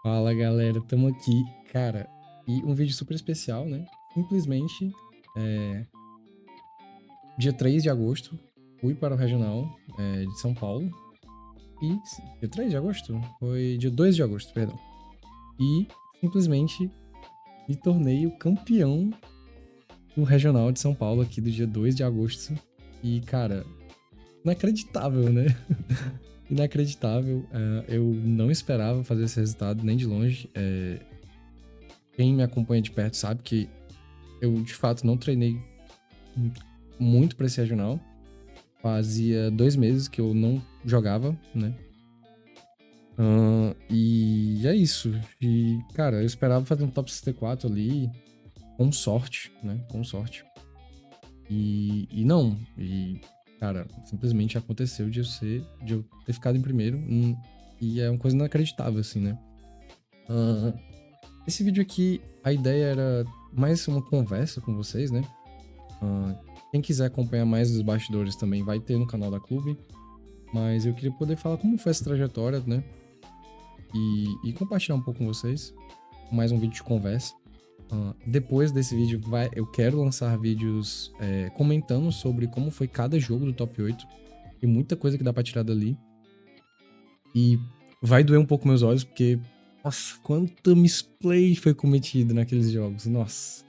Fala galera, tamo aqui, cara, e um vídeo super especial, né? Simplesmente, é, dia 3 de agosto, fui para o regional de São Paulo, dia 3 de agosto? Foi dia 2 de agosto, perdão. E simplesmente me tornei o campeão do regional de São Paulo aqui do dia 2 de agosto. E, cara, inacreditável, né? Inacreditável. Eu não esperava fazer esse resultado nem de longe. Quem me acompanha de perto sabe que eu, de fato, não treinei muito pra esse regional. Fazia 2 meses que eu não jogava, né? E é isso. E, cara, eu esperava fazer um top 64 ali, com sorte, né? Com sorte. E não. E, cara, simplesmente aconteceu de eu ter ficado em primeiro. E é uma coisa inacreditável, assim, né? Ah, esse vídeo aqui, a ideia era mais uma conversa com vocês, né? Ah, quem quiser acompanhar mais os bastidores também vai ter no canal da Clube. Mas eu queria poder falar como foi essa trajetória, né? E compartilhar um pouco com vocês. Mais um vídeo de conversa. Depois desse vídeo, eu quero lançar vídeos comentando sobre como foi cada jogo do top 8. Tem muita coisa que dá pra tirar dali. E vai doer um pouco meus olhos, porque, nossa, quanta misplay foi cometida naqueles jogos. Nossa,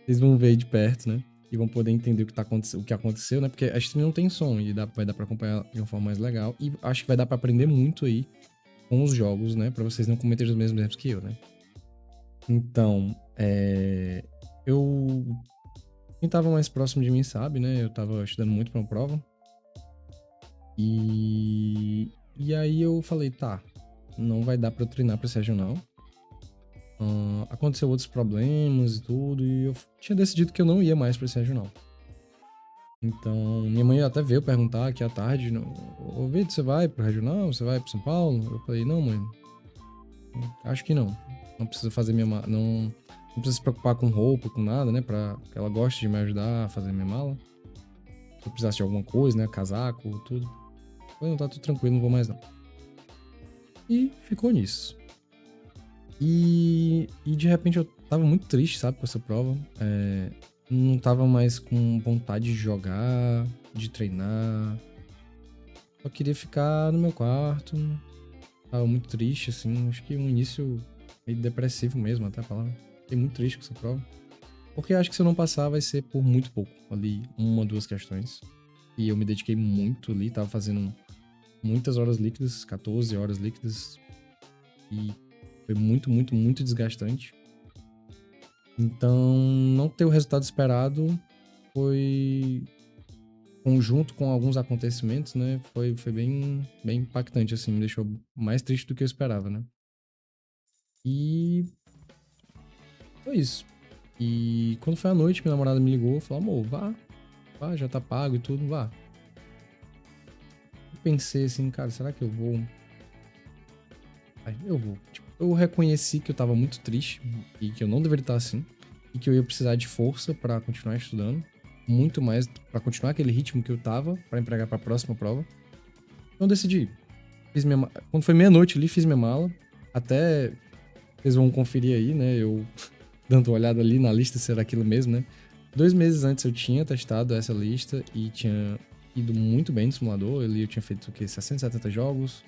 vocês vão ver aí de perto, né? E vão poder entender o que aconteceu, né? Porque a stream não tem som e vai dar pra acompanhar de uma forma mais legal. E acho que vai dar pra aprender muito aí com os jogos, né? Pra vocês não cometerem os mesmos erros que eu, né? Então, eu... Quem tava mais próximo de mim sabe, né? Eu tava estudando muito pra uma prova. E aí eu falei, tá, não vai dar pra eu treinar pra esse regional. Aconteceu outros problemas e tudo, e eu tinha decidido que eu não ia mais pra esse regional. Então, minha mãe até veio perguntar aqui à tarde, ô Vitor, você vai pro regional? Você vai pro São Paulo? Eu falei, não, mãe, acho que não. Não precisa fazer não precisa se preocupar com roupa, com nada, né? Pra que ela goste de me ajudar a fazer minha mala. Se eu precisasse de alguma coisa, né? Casaco, tudo. Eu falei, não, tá tudo tranquilo, não vou mais não. E ficou nisso. E de repente eu tava muito triste, sabe, com essa prova. Não tava mais com vontade de jogar, de treinar. Só queria ficar no meu quarto. Tava muito triste, assim. Acho que um início meio depressivo mesmo, até a palavra. Fiquei muito triste com essa prova. Porque acho que se eu não passar, vai ser por muito pouco. Ali, uma, duas questões. E eu me dediquei muito ali, tava fazendo muitas horas líquidas, 14 horas líquidas. E foi muito, muito, muito desgastante. Então, não ter o resultado esperado foi conjunto com alguns acontecimentos, né? Foi bem, bem impactante, assim, me deixou mais triste do que eu esperava, né? E foi isso. E quando foi à noite, minha namorada me ligou, falou, amor, vá, já tá pago e tudo, vá. Eu pensei assim, cara, será que eu vou? Aí, eu vou. Tipo, eu reconheci que eu tava muito triste e que eu não deveria estar assim. E que eu ia precisar de força pra continuar estudando. Muito mais pra continuar aquele ritmo que eu tava, pra empregar pra próxima prova. Então eu decidi. Quando foi meia-noite ali, fiz minha mala. Até vocês vão conferir aí, né? Eu dando uma olhada ali na lista, se era aquilo mesmo, né? 2 meses antes eu tinha testado essa lista e tinha ido muito bem no simulador. Ali eu tinha feito o quê? 670 jogos.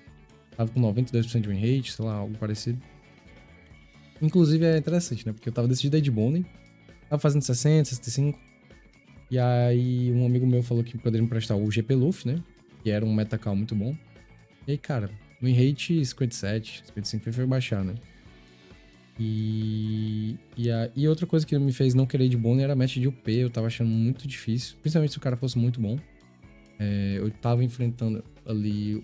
Tava com 92% de win rate, sei lá, algo parecido. Inclusive é interessante, né? Porque eu tava decidido aí de Bonnie. Tava fazendo 60, 65. E aí um amigo meu falou que poderia me prestar o GP Luffy, né? Que era um metacall muito bom. E aí, cara, win rate 57, 55 foi baixar, né? E outra coisa que me fez não querer ir de Bonnie era a match de UP. Eu tava achando muito difícil. Principalmente se o cara fosse muito bom. Eu tava enfrentando ali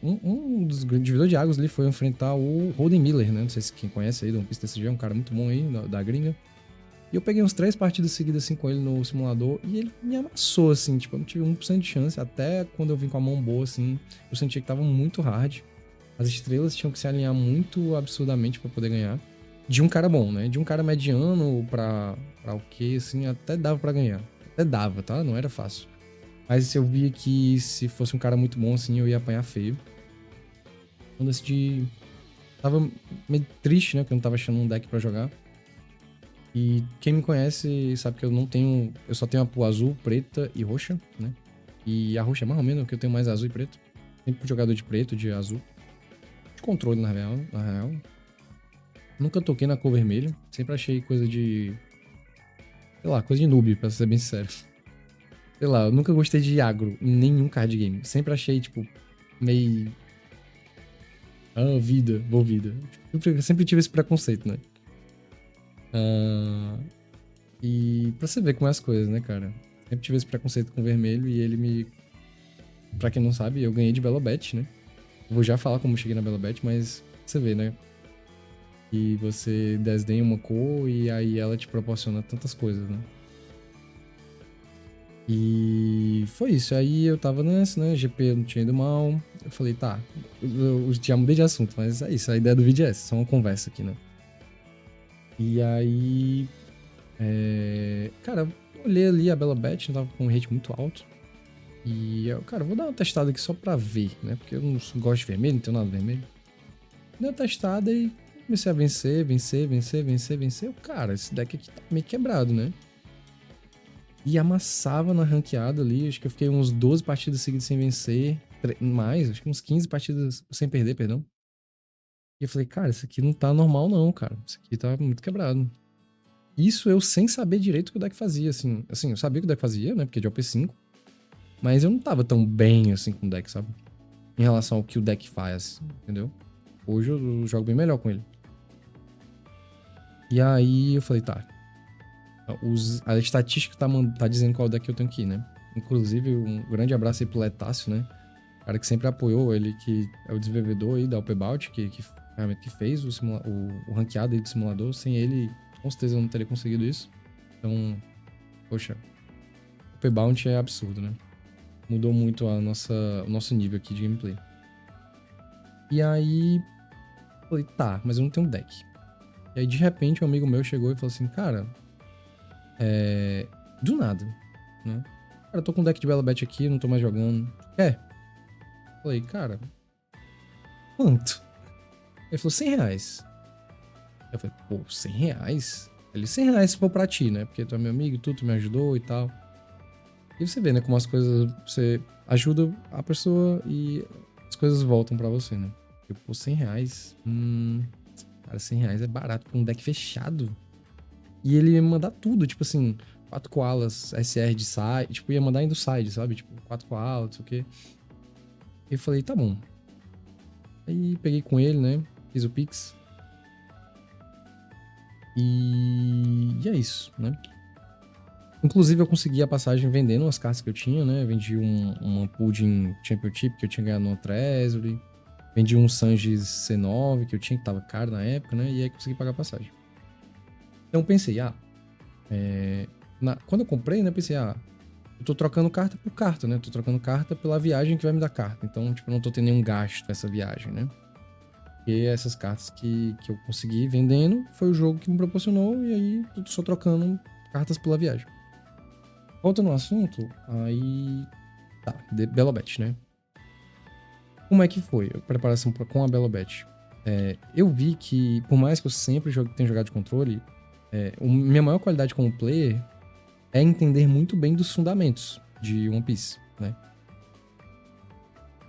um dos divisores de águas ali foi enfrentar o Holden Miller, né? Não sei se quem conhece aí do One Piece TCG, é um cara muito bom aí, da gringa. E eu peguei uns 3 partidas seguidas assim com ele no simulador e ele me amassou, assim, tipo, eu não tive 1% de chance. Até quando eu vim com a mão boa, assim, eu sentia que tava muito hard. As estrelas tinham que se alinhar muito absurdamente pra poder ganhar. De um cara bom, né? De um cara mediano pra o quê, assim, até dava pra ganhar. Até dava, tá? Não era fácil. Mas eu via que se fosse um cara muito bom, assim, eu ia apanhar feio. Então decidi tava meio triste, né? Porque eu não tava achando um deck pra jogar. E quem me conhece sabe que eu não tenho... Eu só tenho a pool azul, preta e roxa, né? E a roxa é mais ou menos, porque eu tenho mais azul e preto. Sempre jogador de preto, de azul. De controle, na real. Nunca toquei na cor vermelha. Sempre achei coisa de... Sei lá, coisa de noob, pra ser bem sincero. Sei lá, eu nunca gostei de agro em nenhum card game. Sempre achei, tipo, meio... Ah, vida, vou vida. Sempre tive esse preconceito, né? Ah, e pra você ver como é as coisas, né, cara? Sempre tive esse preconceito com o vermelho e ele me... Pra quem não sabe, eu ganhei de Belobet, né? Vou já falar como eu cheguei na Belobet, mas você vê, né? E você desdenha uma cor e aí ela te proporciona tantas coisas, né? E foi isso. Aí eu tava nessa, né? GP não tinha ido mal. Eu falei, tá, eu já mudei de assunto, mas é isso. A ideia do vídeo é essa, só uma conversa aqui, né? E aí. Cara, eu olhei ali a Bella Bet, tava com um rate muito alto. E eu, cara, vou dar uma testada aqui só pra ver, né? Porque eu não gosto de vermelho, não tenho nada de vermelho. Dei uma testada e comecei a vencer. Cara, esse deck aqui tá meio quebrado, né? E amassava na ranqueada ali. Acho que eu fiquei uns 12 partidas seguidas sem vencer. Mais, acho que uns 15 partidas sem perder, perdão. E eu falei, cara, isso aqui não tá normal não, cara. Isso aqui tá muito quebrado. Isso eu sem saber direito o que o deck fazia, assim. Assim, eu sabia o que o deck fazia, né? Porque é de OP5. Mas eu não tava tão bem, assim, com o deck, sabe? Em relação ao que o deck faz, entendeu? Hoje eu jogo bem melhor com ele. E aí eu falei, tá. A estatística tá dizendo qual deck eu tenho que ir, né? Inclusive, um grande abraço aí pro Letácio, né? O cara que sempre apoiou ele, que é o desenvolvedor aí da Upebout, que realmente que fez o ranqueado aí do simulador. Sem ele, com certeza eu não teria conseguido isso. Então, poxa, o Upebout é absurdo, né? Mudou muito o nosso nível aqui de gameplay. E aí, falei, tá, mas eu não tenho deck. E aí, de repente, um amigo meu chegou e falou assim, cara, do nada, né? Cara, eu tô com um deck de Belobet aqui, não tô mais jogando. Falei, cara, quanto? Ele falou, R$ 100. Eu falei, pô, R$ 100? Ele, R$ 100 se for pra ti, né? Porque tu é meu amigo, tu me ajudou e tal. E você vê, né, como as coisas, você ajuda a pessoa e as coisas voltam pra você, né? Tipo, pô, R$ 100, cara, R$ 100 é barato pra um deck fechado. E ele ia mandar tudo, tipo assim, 4 koalas, SR de side, tipo, ia mandar indo side, sabe? Tipo, 4 koalas, não sei o quê. E eu falei, tá bom. Aí peguei com ele, né? Fiz o Pix. E é isso, né? Inclusive, eu consegui a passagem vendendo as cartas que eu tinha, né? Vendi uma Pudding Championship que eu tinha ganhado no Treasury. Vendi um Sanji C9 que eu tinha, que tava caro na época, né? E aí consegui pagar a passagem. Então pensei, quando eu comprei, né? Pensei, eu tô trocando carta por carta, né? Tô trocando carta pela viagem que vai me dar carta. Então, tipo, eu não tô tendo nenhum gasto nessa viagem, né? E essas cartas que eu consegui vendendo foi o jogo que me proporcionou, e aí eu tô só trocando cartas pela viagem. Voltando ao assunto, aí. Tá, Belobet, né? Como é que foi a preparação com a Belobet? Eu vi que, por mais que eu sempre tenha jogado de controle, minha maior qualidade como player é entender muito bem dos fundamentos de One Piece, né?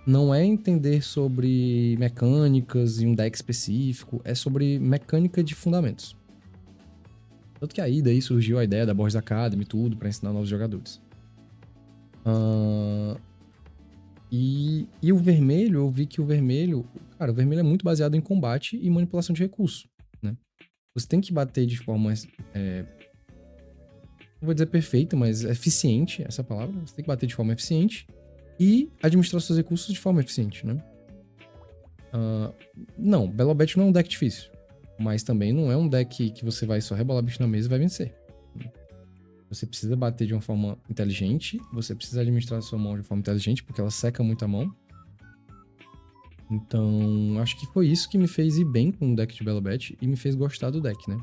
Não é entender sobre mecânicas e um deck específico, é sobre mecânica de fundamentos. Tanto que aí daí surgiu a ideia da Borges Academy e tudo para ensinar novos jogadores. E o vermelho, eu vi que o vermelho é muito baseado em combate e manipulação de recursos, né? Você tem que bater de forma, não vou dizer perfeita, mas eficiente, essa é a palavra. Você tem que bater de forma eficiente e administrar seus recursos de forma eficiente, né? Não, Belobet não é um deck difícil, mas também não é um deck que você vai só rebolar bicho na mesa e vai vencer. Você precisa bater de uma forma inteligente, você precisa administrar a sua mão de forma inteligente, porque ela seca muito a mão. Então, acho que foi isso que me fez ir bem com o deck de Belobet e me fez gostar do deck, né?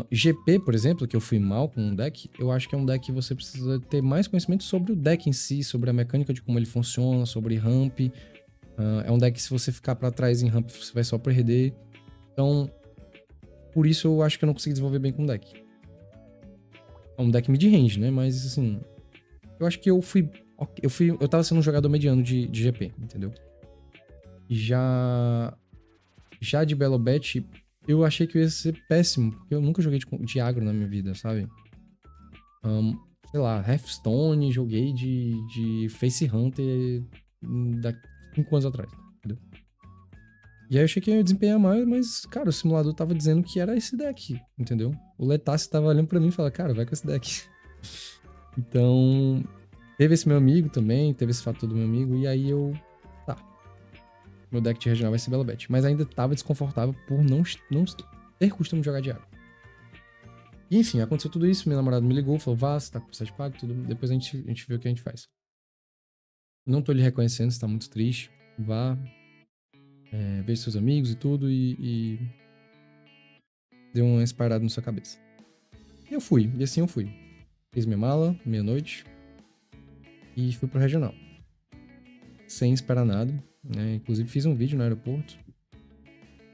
GP, por exemplo, que eu fui mal com um deck, eu acho que é um deck que você precisa ter mais conhecimento sobre o deck em si, sobre a mecânica de como ele funciona, sobre ramp. É um deck que se você ficar pra trás em ramp, você vai só perder. Então, por isso eu acho que eu não consegui desenvolver bem com o deck. É um deck mid-range, né? Mas, assim, eu acho que eu tava sendo um jogador mediano de GP, entendeu? Já de Belobet, eu achei que eu ia ser péssimo, porque eu nunca joguei de agro na minha vida, sabe? Sei lá, Hearthstone, joguei de Face Hunter da 5 anos atrás, entendeu? E aí eu achei que eu ia desempenhar mais, mas, cara, o simulador tava dizendo que era esse deck, entendeu? O Letassi tava olhando pra mim e falando, cara, vai com esse deck. Então, teve esse meu amigo também, teve esse fator do meu amigo, e aí tá, meu deck de regional vai ser Belobet. Mas ainda tava desconfortável por não ter costume de jogar de água. E, enfim, aconteceu tudo isso, meu namorado me ligou, falou, vá, você tá com site pago, tudo, depois a gente vê o que a gente faz. Não tô lhe reconhecendo, você tá muito triste, vá, veja seus amigos e tudo, e dê uma parada na sua cabeça. E eu fui, e assim eu fui. Fiz minha mala, meia-noite, e fui pro regional. Sem esperar nada, né? Inclusive fiz um vídeo no aeroporto,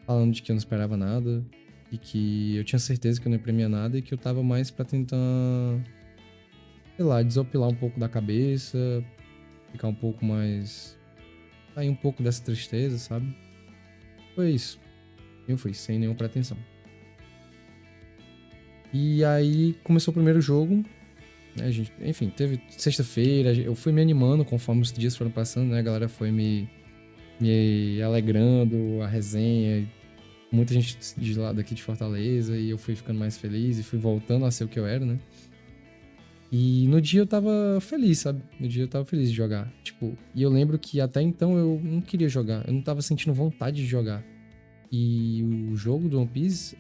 falando de que eu não esperava nada, e que eu tinha certeza que eu não ia premiar nada, e que eu tava mais pra tentar, sei lá, desopilar um pouco da cabeça, ficar um pouco mais... sair um pouco dessa tristeza, sabe? Foi isso. Eu fui, sem nenhuma pretensão. E aí começou o primeiro jogo, né, gente? Enfim, teve sexta-feira, eu fui me animando conforme os dias foram passando, né? A galera foi me alegrando, a resenha, muita gente de lá daqui de Fortaleza, e eu fui ficando mais feliz e fui voltando a ser o que eu era, né? E no dia eu tava feliz, sabe? No dia eu tava feliz de jogar. Tipo, e eu lembro que até então eu não queria jogar, eu não tava sentindo vontade de jogar. E o jogo do One Piece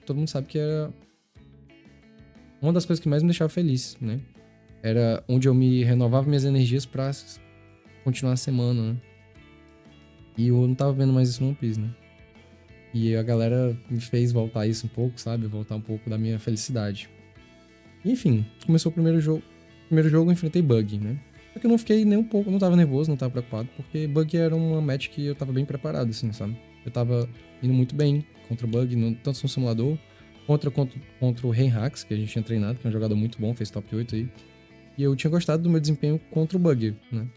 todo mundo sabe que era uma das coisas que mais me deixava feliz, né? Era onde eu me renovava minhas energias pra continuar a semana, né? E eu não tava vendo mais isso no One Piece, né? E a galera me fez voltar isso um pouco, sabe? Voltar um pouco da minha felicidade. E, enfim, começou o primeiro jogo. Primeiro jogo eu enfrentei Bug, né? Só que eu não fiquei nem um pouco, não tava nervoso, não tava preocupado, porque Bug era uma match que eu tava bem preparado, assim, sabe? Eu tava indo muito bem contra o Bug, tanto no simulador, contra o Reinhax, que a gente tinha treinado, que é um jogador muito bom, fez top 8 aí. E eu tinha gostado do meu desempenho contra o Bug, né?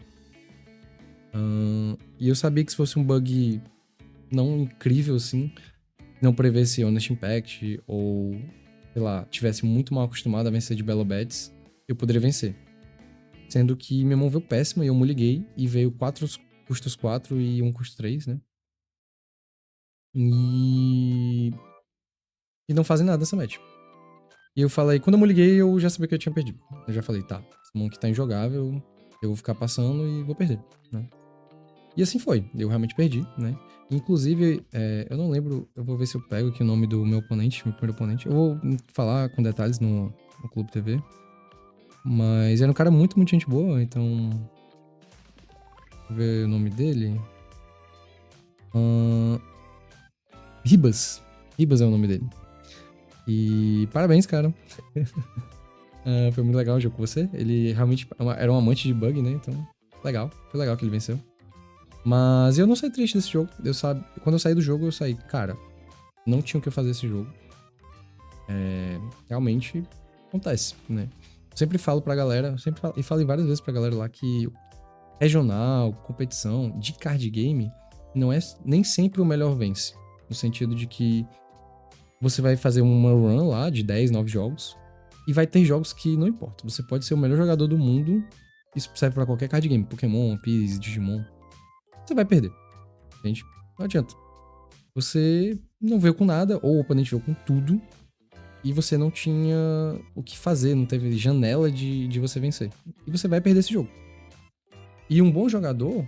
E eu sabia que se fosse um Bug não incrível, assim, não prevesse Honest Impact, ou, sei lá, tivesse muito mal acostumado a vencer de Belobets, eu poderia vencer. Sendo que minha mão veio péssima e eu me liguei e veio 4 custos 4 e 1 custo 3, né? E não fazem nada nessa match. E eu falei, quando eu me liguei, eu já sabia que eu tinha perdido. Eu já falei, tá, essa mão aqui tá injogável, eu vou ficar passando e vou perder, né? E assim foi, eu realmente perdi, né? Inclusive, eu não lembro, eu vou ver se eu pego aqui o nome do meu oponente, meu primeiro oponente. Eu vou falar com detalhes no Clube TV. Mas era um cara muito, muito gente boa, então... Vou ver o nome dele. Ribas. Ribas é o nome dele. E parabéns, cara. Foi muito legal o jogo com você. Ele realmente era um amante de bug, né? Então, legal. Foi legal que ele venceu. Mas eu não saí triste desse jogo. Quando eu saí do jogo, eu saí, cara, não tinha o que fazer esse jogo. Realmente acontece, né? Eu sempre falo pra galera, e falei várias vezes pra galera lá que regional, competição de card game não é nem sempre o melhor vence. No sentido de que você vai fazer uma run lá de 10, 9 jogos e vai ter jogos que não importa. Você pode ser o melhor jogador do mundo, isso serve pra qualquer card game, Pokémon, One Piece, Digimon. Você vai perder, entende? Não adianta. Você não veio com nada, ou o oponente veio com tudo, e você não tinha o que fazer, não teve janela de você vencer. E você vai perder esse jogo. E um bom jogador,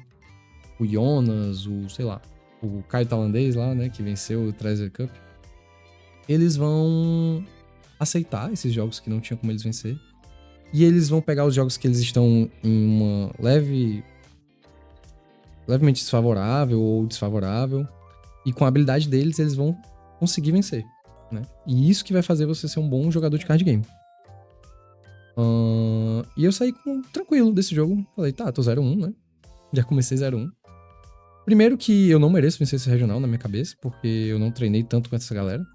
o Jonas, sei lá, o Caio Tailandês lá, né, que venceu o Treasure Cup, eles vão aceitar esses jogos que não tinha como eles vencer. E eles vão pegar os jogos que eles estão em uma levemente desfavorável ou desfavorável, e com a habilidade deles, eles vão conseguir vencer, né? E isso que vai fazer você ser um bom jogador de card game. E eu saí tranquilo desse jogo. Falei, tá, tô 0-1, né? Já comecei 0-1. Primeiro que eu não mereço vencer esse regional na minha cabeça, porque eu não treinei tanto com essa galera.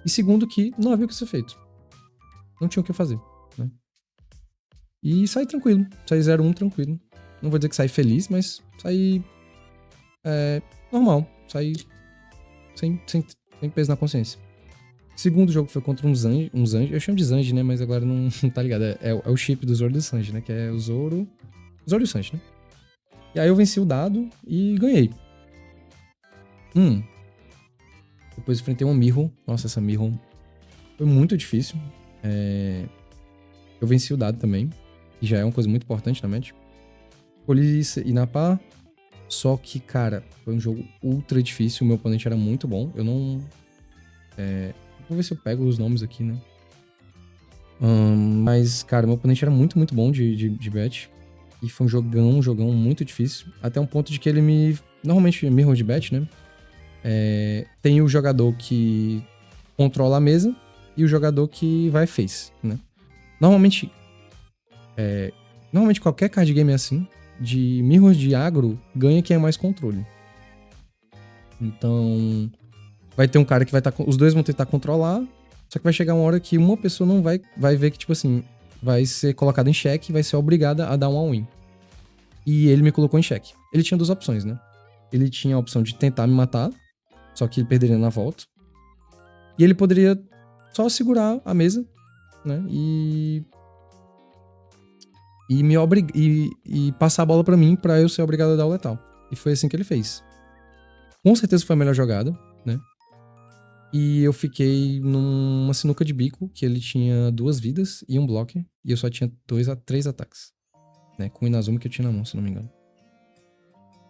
E segundo que não havia o que ser feito. Não tinha o que fazer, né? E saí tranquilo. Saí 0-1 tranquilo. Não vou dizer que saí feliz, mas saí normal. Saí sem peso na consciência. Segundo jogo foi contra um Zange. Eu chamo de Zange, né? Mas agora não tá ligado. É o chip do Zoro e do Sanji, né? Que é o Zoro e o Sanji, né? E aí eu venci o dado e ganhei. Depois enfrentei uma Miho. Nossa, essa Miho foi muito difícil. Eu venci o dado também. Que já é uma coisa muito importante na match. Escolhi Inapá. Só que, cara, foi um jogo ultra difícil. O meu oponente era muito bom. Eu não... Vou ver se eu pego os nomes aqui, né? Mas, cara, meu oponente era muito, muito bom de bet. E foi um jogão muito difícil. Até um ponto de que ele me... Normalmente, mirror de bet, né? Tem o jogador que controla a mesa e o jogador que vai face, né? Normalmente qualquer card game é assim. De mirror de agro, ganha quem é mais controle. Então, vai ter um cara que vai estar... Os dois vão tentar controlar, só que vai chegar uma hora que uma pessoa não vai ver que, tipo assim, vai ser colocada em xeque e vai ser obrigada a dar um all-in. E ele me colocou em xeque. Ele tinha duas opções, né? Ele tinha a opção de tentar me matar, só que ele perderia na volta. E ele poderia só segurar a mesa, né? E passar a bola pra mim pra eu ser obrigado a dar o letal. E foi assim que ele fez. Com certeza foi a melhor jogada, né? E eu fiquei numa sinuca de bico, que ele tinha 2 vidas e um blocker, e eu só tinha 3 ataques, né? Com o Inazuma que eu tinha na mão, se não me engano.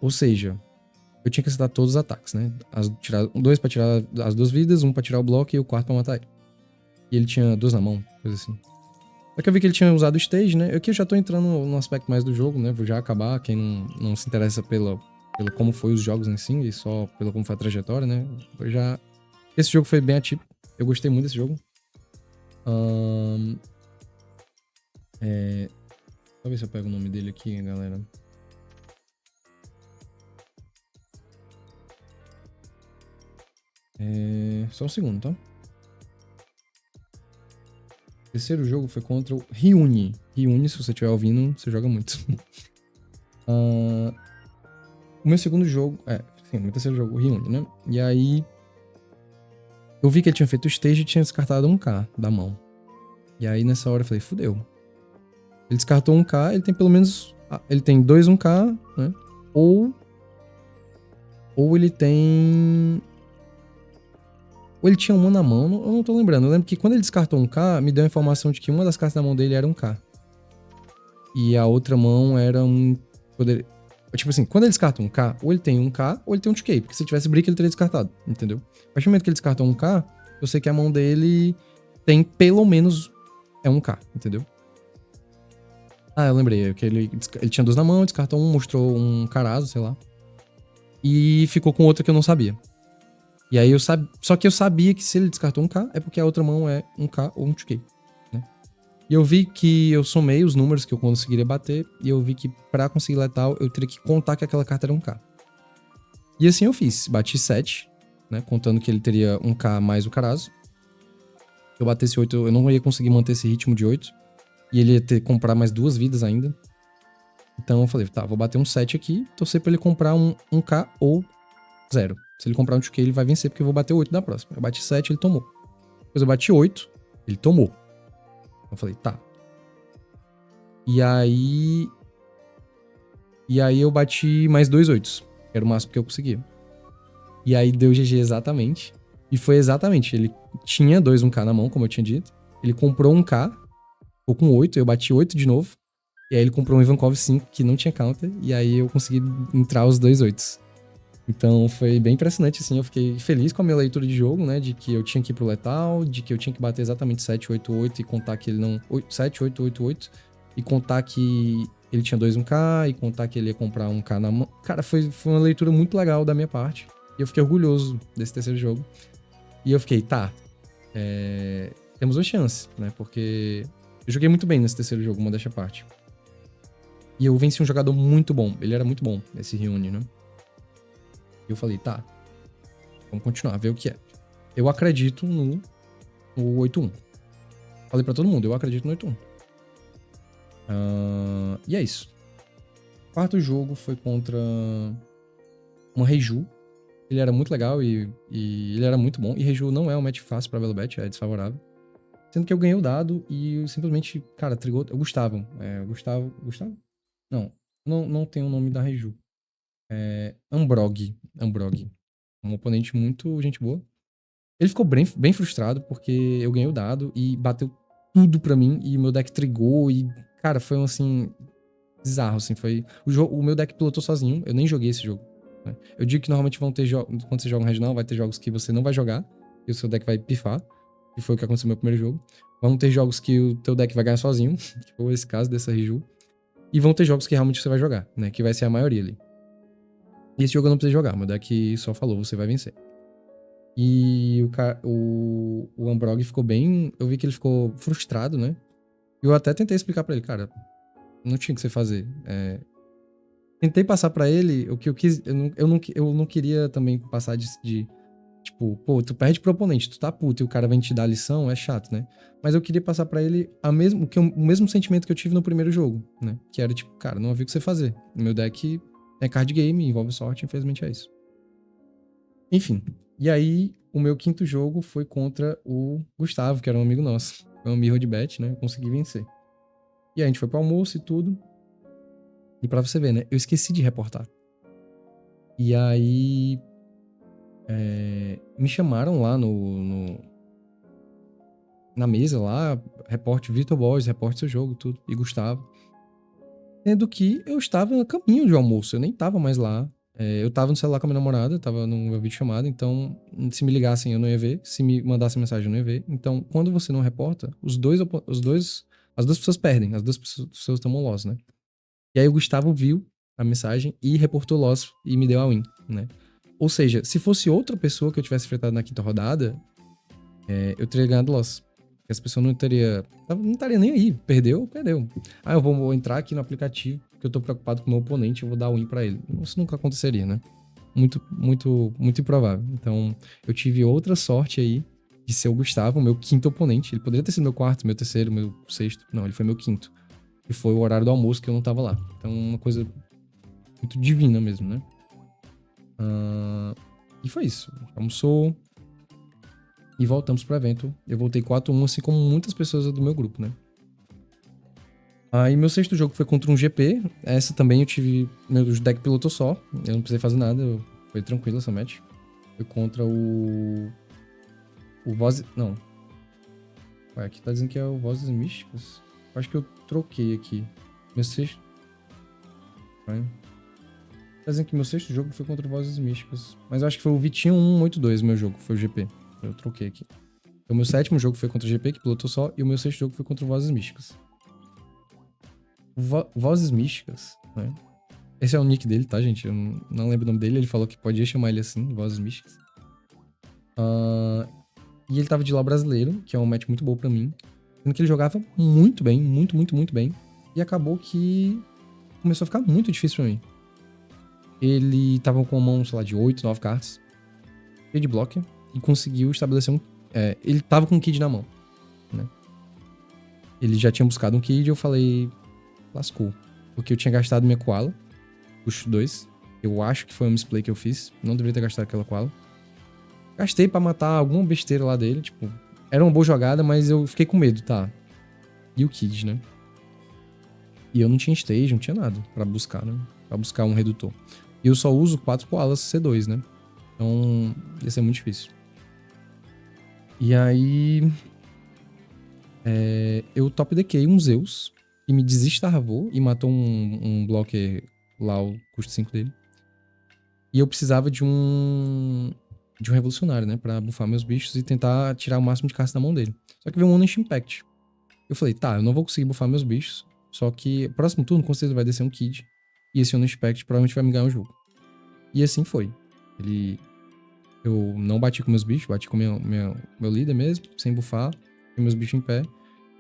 Ou seja, eu tinha que acertar todos os ataques, né? 2 pra tirar as 2 vidas, 1 pra tirar o bloco e o 4 pra matar ele. E ele tinha 2 na mão, coisa assim. Só que eu vi que ele tinha usado o stage, né? Eu já tô entrando no aspecto mais do jogo, né? Vou já acabar, quem não se interessa pelo como foi os jogos em si, e só pelo como foi a trajetória, né? Esse jogo foi bem atípico. Eu gostei muito desse jogo. Deixa eu ver se eu pego o nome dele aqui, galera. Só um segundo, tá? O terceiro jogo foi contra o Ryuni. Ryuni, se você estiver ouvindo, você joga muito. O meu segundo jogo... sim, o meu terceiro jogo, o Ryuni, né? E aí... Eu vi que ele tinha feito o stage e tinha descartado um K da mão. E aí, nessa hora, eu falei, fudeu. Ele descartou um K, ele tem pelo menos... Ele tem 2 1K, né? Ou ele tem... Ou ele tinha uma na mão, eu não tô lembrando. Eu lembro que quando ele descartou um K, me deu a informação de que uma das cartas da mão dele era um K. E a outra mão era um... Tipo assim, quando ele descarta um K, ou ele tem um K, ou ele tem um 2K. Porque se tivesse brick, ele teria descartado, entendeu? A partir do momento que ele descartou um K, eu sei que a mão dele tem pelo menos um K, entendeu? Eu lembrei. Que ele tinha 2 na mão, descartou um, mostrou um carazo, sei lá. E ficou com outra que eu não sabia. E aí só que eu sabia que se ele descartou um K, é porque a outra mão é um K ou um 2K, né? E eu vi que eu somei os números que eu conseguiria bater, e eu vi que pra conseguir letal, eu teria que contar que aquela carta era um K. E assim eu fiz. Bati 7, né? Contando que ele teria um K mais o carazo. Se eu batesse 8, eu não ia conseguir manter esse ritmo de 8. E ele ia ter que comprar mais 2 vidas ainda. Então eu falei, tá, vou bater um 7 aqui, torcer pra ele comprar um K ou 0. Se ele comprar um 2K, ele vai vencer, porque eu vou bater 8 na próxima. Eu bati 7, ele tomou. Depois eu bati 8, ele tomou. Eu falei, tá. E aí eu bati mais 2 8s, que era o máximo que eu conseguia. E aí deu GG exatamente. E foi exatamente, ele tinha 2 1K na mão, como eu tinha dito. Ele comprou um K, ficou com 8, eu bati 8 de novo. E aí ele comprou um Ivankov 5, que não tinha counter, e aí eu consegui entrar os 2 8s. Então foi bem impressionante, assim, eu fiquei feliz com a minha leitura de jogo, né, de que eu tinha que ir pro letal, de que eu tinha que bater exatamente 7, 8, 8 e contar que ele não... 7, 8, 8, 8, e contar que ele tinha 2 1K, e contar que ele ia comprar um K na mão. Cara, foi uma leitura muito legal da minha parte, e eu fiquei orgulhoso desse terceiro jogo. E eu fiquei, tá, temos uma chance, né, porque eu joguei muito bem nesse terceiro jogo, modéstia à parte. E eu venci um jogador muito bom, ele era muito bom, esse Ryuni, né. E eu falei, tá, vamos continuar, ver o que é. Eu acredito no 8-1. Falei pra todo mundo, eu acredito no 8-1. E é isso. O quarto jogo foi contra uma Reiju. Ele era muito legal e ele era muito bom. E Reiju não é um match fácil pra Velobet, é desfavorável. Sendo que eu ganhei o dado e eu simplesmente, cara, trigou. O Gustavo. Gustavo. Gustavo? Não tem o nome da Reju. Ambrog. Ambrog. Um oponente muito gente boa. Ele ficou bem frustrado porque eu ganhei o dado e bateu tudo pra mim e o meu deck trigou e, cara, foi um assim. Bizarro, assim. Foi. O meu deck pilotou sozinho. Eu nem joguei esse jogo. Né? Eu digo que normalmente vão ter jogos. Quando você joga um regional, vai ter jogos que você não vai jogar e o seu deck vai pifar. Que foi o que aconteceu no meu primeiro jogo. Vão ter jogos que o teu deck vai ganhar sozinho, que foi esse caso dessa Riju. E vão ter jogos que realmente você vai jogar, né? Que vai ser a maioria ali. E esse jogo eu não precisei jogar, meu deck só falou, você vai vencer. E o Ambrog ficou bem. Eu vi que ele ficou frustrado, né? Eu até tentei explicar pra ele, cara, não tinha o que você fazer. Tentei passar pra ele o que eu quis. Eu não queria também passar de tipo, pô, tu perde pro oponente, tu tá puto e o cara vem te dar lição, é chato, né? Mas eu queria passar pra ele o mesmo sentimento que eu tive no primeiro jogo, né? Que era tipo, cara, não havia o que você fazer. O meu deck é card game, envolve sorte, infelizmente é isso. Enfim. E aí, o meu quinto jogo foi contra o Gustavo, que era um amigo nosso. Foi um mirror de bet, né? Eu consegui vencer. E aí a gente foi pro almoço e tudo. E pra você ver, né? Eu esqueci de reportar. E aí. Me chamaram lá na mesa lá, reporte Vitor Borges, reporte seu jogo, tudo, e Gustavo. Sendo que eu estava no caminho de almoço, eu nem tava mais lá. Eu tava no celular com a minha namorada, tava numa videochamada, então se me ligassem eu não ia ver, se me mandassem mensagem eu não ia ver. Então, quando você não reporta, as duas pessoas perdem, as duas pessoas tomam loss, né? E aí o Gustavo viu a mensagem e reportou loss e me deu a win, né? Ou seja, se fosse outra pessoa que eu tivesse enfrentado na quinta rodada, eu teria ganhado loss. Porque essa pessoa não estaria nem aí. Perdeu, perdeu. Ah, eu vou entrar aqui no aplicativo porque eu tô preocupado com o meu oponente, eu vou dar win pra ele. Isso nunca aconteceria, né? Muito, muito, muito improvável. Então, eu tive outra sorte aí de ser o Gustavo, meu quinto oponente. Ele poderia ter sido meu quarto, meu terceiro, meu sexto. Não, ele foi meu quinto. E foi o horário do almoço que eu não tava lá. Então, uma coisa muito divina mesmo, né? E foi isso. A gente almoçou, e voltamos pro evento. Eu voltei 4-1, assim como muitas pessoas do meu grupo, né? Aí meu sexto jogo foi contra um GP. Essa também eu tive. Meu deck pilotou só. Eu não precisei fazer nada. Foi tranquilo essa match. Foi contra o. O Voz. Não. Ué, aqui tá dizendo que é o Vozes Místicas. Eu acho que eu troquei aqui. Meu sexto. Tá dizendo que meu sexto jogo foi contra o Vozes Místicas. Mas eu acho que foi o Vitinho 182, meu jogo. Foi o GP. Eu troquei aqui. Então, meu sétimo jogo foi contra o GP, que pilotou só, e o meu sexto jogo foi contra o Vozes Místicas. Vozes Místicas, né? Esse é o nick dele, tá, gente? Eu não lembro o nome dele, ele falou que podia chamar ele assim, Vozes Místicas. E ele tava de lá brasileiro, que é um match muito bom pra mim. Sendo que ele jogava muito bem, muito, muito, muito bem. E acabou que começou a ficar muito difícil pra mim. Ele tava com uma mão, sei lá, de 8, 9 cartas. Cheio de blocker. E conseguiu estabelecer um... ele tava com um Kid na mão, né? Ele já tinha buscado um Kid e eu falei... Lascou. Porque eu tinha gastado minha Koala. Puxo 2. Eu acho que foi um misplay que eu fiz. Não deveria ter gastado aquela Koala. Gastei pra matar alguma besteira lá dele. Tipo, era uma boa jogada, mas eu fiquei com medo, tá? E o Kid, né? E eu não tinha stage, não tinha nada pra buscar, né? Pra buscar um redutor. E eu só uso 4 Koalas C2, né? Então, ia ser muito difícil. E aí... eu top deckei um Zeus. E me desestarvou e matou um blocker lá, o custo 5 dele. E eu precisava de um revolucionário, né? Pra buffar meus bichos e tentar tirar o máximo de cartas da mão dele. Só que veio um Honest Impact. Eu falei, tá, eu não vou conseguir buffar meus bichos. Só que próximo turno, com certeza, vai descer um Kid. E esse Honest Impact provavelmente vai me ganhar o jogo. E assim foi. Eu não bati com meus bichos, bati com meu líder mesmo, sem buffar. Com meus bichos em pé.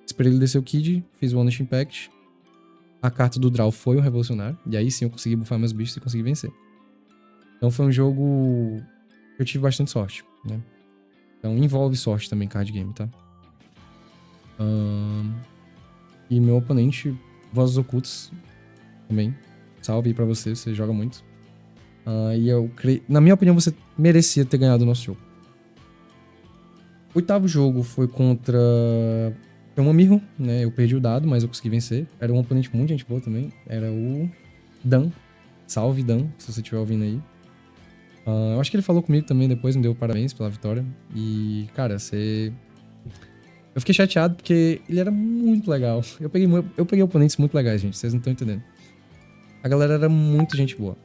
Esperei ele descer o Kid, fiz o Honest Impact. A carta do draw foi um revolucionário. E aí sim eu consegui buffar meus bichos e consegui vencer. Então foi um jogo que eu tive bastante sorte, né? Então envolve sorte também card game, tá? E meu oponente, Vozes Ocultas, também. Salve aí pra você, você joga muito. E eu creio... Na minha opinião, você merecia ter ganhado o nosso jogo. O oitavo jogo foi contra... Foi um Mirror, né? Eu perdi o dado, mas eu consegui vencer. Era um oponente muito gente boa também. Era o Dan. Salve, Dan, se você estiver ouvindo aí. Eu acho que ele falou comigo também depois, me deu parabéns pela vitória. E, cara, você... Eu fiquei chateado porque ele era muito legal. Eu peguei oponentes muito legais, gente. Vocês não estão entendendo. A galera era muito gente boa.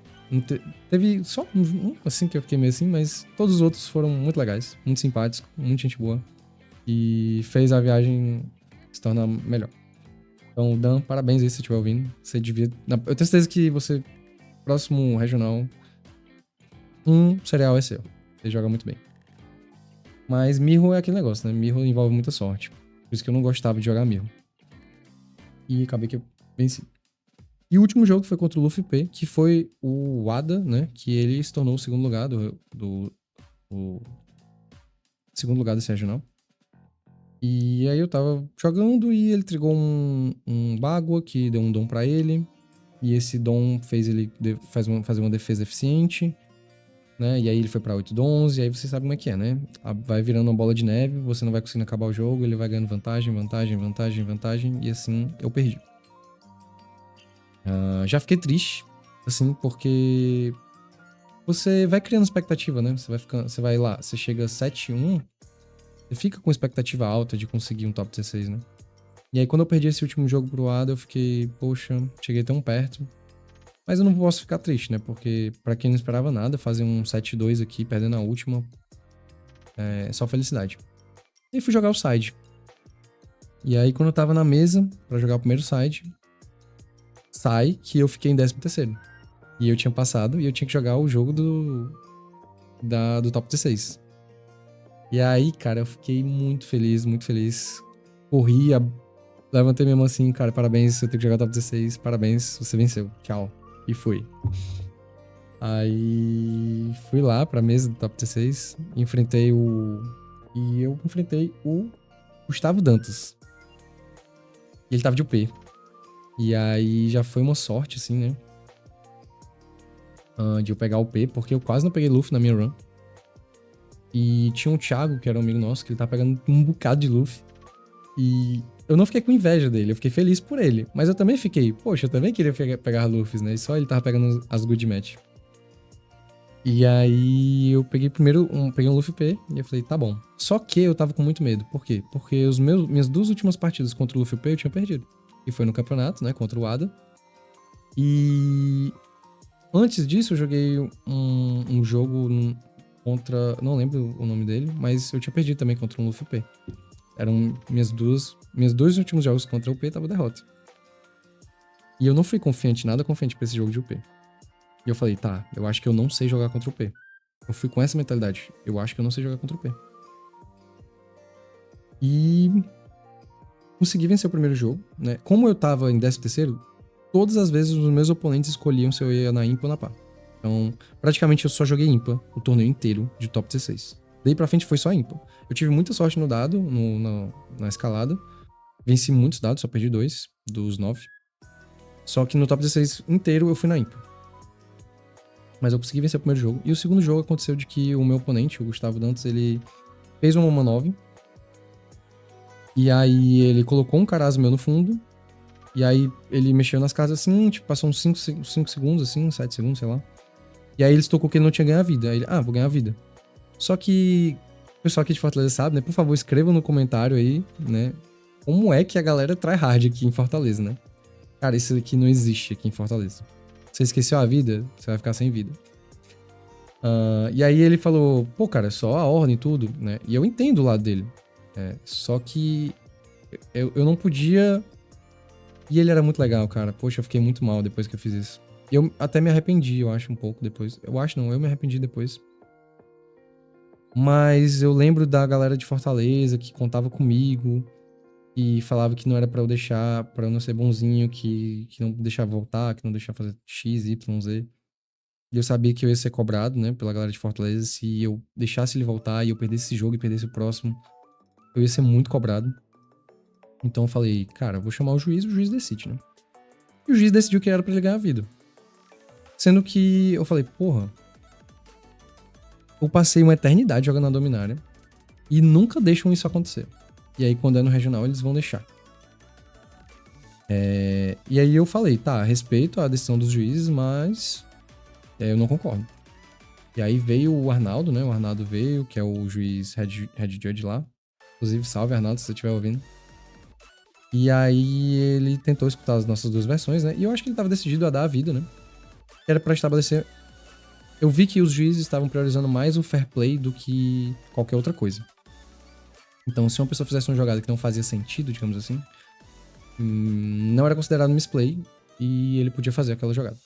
Teve só um, assim, que eu fiquei meio assim, mas todos os outros foram muito legais. Muito simpáticos, muita gente boa. E fez a viagem se tornar melhor. Então, Dan, parabéns aí se você estiver ouvindo. Você devia... Eu tenho certeza que você, próximo regional, cereal é seu. Você joga muito bem. Mas Mirror é aquele negócio, né? Mirror envolve muita sorte. Por isso que eu não gostava de jogar Mirror. E acabei que eu venci. E o último jogo foi contra o Luffy P, que foi o Wada, né? Que ele se tornou o segundo lugar o segundo lugar desse regional. E aí eu tava jogando e ele trigou um Bagua que deu um dom pra ele. E esse dom fez ele fazer uma defesa eficiente, né? E aí ele foi pra 8 dons, e aí você sabe como é que é, né? Vai virando uma bola de neve, você não vai conseguindo acabar o jogo, ele vai ganhando vantagem, vantagem, vantagem, vantagem, e assim eu perdi. Já fiquei triste, assim, porque você vai criando expectativa, né? Você vai lá, você chega a 7-1, você fica com expectativa alta de conseguir um top 16, né? E aí quando eu perdi esse último jogo pro Ada, eu fiquei, poxa, cheguei tão perto. Mas eu não posso ficar triste, né? Porque pra quem não esperava nada, fazer um 7-2 aqui, perdendo a última, é só felicidade. E fui jogar o side. E aí quando eu tava na mesa pra jogar o primeiro side, sai que eu fiquei em 13º. E eu tinha passado e eu tinha que jogar o jogo do top 16. E aí, cara, eu fiquei muito feliz, muito feliz. Corri, levantei minha mão assim, cara, parabéns, eu tenho que jogar top 16, parabéns, você venceu, tchau. E fui. Aí fui lá pra mesa do top 16, E eu enfrentei o Gustavo Dantas. E ele tava de UP. E aí já foi uma sorte, assim, né? De eu pegar o P, porque eu quase não peguei Luffy na minha run. E tinha um Thiago, que era um amigo nosso, que ele tava pegando um bocado de Luffy. E eu não fiquei com inveja dele, eu fiquei feliz por ele. Mas eu também fiquei, poxa, eu também queria pegar Luffy, né? E só ele tava pegando as good match. E aí eu peguei peguei um Luffy P e eu falei, tá bom. Só que eu tava com muito medo. Por quê? Porque minhas duas últimas partidas contra o Luffy P eu tinha perdido. E foi no campeonato, né, contra o Ada. E antes disso eu joguei um jogo contra, não lembro o nome dele, mas eu tinha perdido também contra um Luffy P. Eram meus dois últimos jogos contra o P tava derrota. E eu não fui confiante, nada confiante pra esse jogo de UP. E eu falei, tá, eu acho que eu não sei jogar contra o P. Eu fui com essa mentalidade. Eu acho que eu não sei jogar contra o P. E consegui vencer o primeiro jogo, né? Como eu tava em 13º, todas as vezes os meus oponentes escolhiam se eu ia na Impa ou na Pá. Então, praticamente eu só joguei Impa o torneio inteiro de top 16. Daí pra frente foi só Impa. Eu tive muita sorte no dado, na escalada. Venci muitos dados, só perdi 2 dos 9. Só que no top 16 inteiro eu fui na Impa. Mas eu consegui vencer o primeiro jogo. E o segundo jogo aconteceu de que o meu oponente, o Gustavo Dantas, ele fez uma Mama 9. E aí ele colocou um Carazo meu no fundo. E aí ele mexeu nas cartas assim, tipo, passou uns 5 segundos, assim, 7 segundos, sei lá. E aí ele tocou que ele não tinha ganho a vida. Aí ele, vou ganhar a vida. Só que o pessoal aqui de Fortaleza sabe, né? Por favor, escreva no comentário aí, né? Como é que a galera try hard aqui em Fortaleza, né? Cara, isso aqui não existe aqui em Fortaleza. Você esqueceu a vida, você vai ficar sem vida. E aí ele falou, pô, cara, só a ordem e tudo, né? E eu entendo o lado dele. Só que eu não podia. E ele era muito legal, cara. Poxa, eu fiquei muito mal depois que eu fiz isso. Eu até me arrependi, eu acho, um pouco depois. Eu acho não, eu me arrependi depois. Mas eu lembro da galera de Fortaleza que contava comigo e falava que não era pra eu deixar, pra eu não ser bonzinho, que não deixar voltar, que não deixar fazer X, Y, Z. E eu sabia que eu ia ser cobrado, né, pela galera de Fortaleza. Se eu deixasse ele voltar e eu perdesse esse jogo e perdesse o próximo, eu ia ser muito cobrado. Então eu falei, cara, eu vou chamar o juiz decide, né? E o juiz decidiu que era pra ele ganhar a vida. Sendo que eu falei, porra, eu passei uma eternidade jogando na Dominária e nunca deixam isso acontecer. E aí, quando é no regional, eles vão deixar. E aí eu falei, tá, respeito a decisão dos juízes, mas eu não concordo. E aí veio o Arnaldo, né? O Arnaldo veio, que é o juiz head judge lá. Inclusive, salve, Arnaldo, se você estiver ouvindo. E aí ele tentou escutar as nossas duas versões, né? E eu acho que ele tava decidido a dar a vida, né? Era pra estabelecer... Eu vi que os juízes estavam priorizando mais o fair play do que qualquer outra coisa. Então, se uma pessoa fizesse uma jogada que não fazia sentido, digamos assim, não era considerado misplay e ele podia fazer aquela jogada.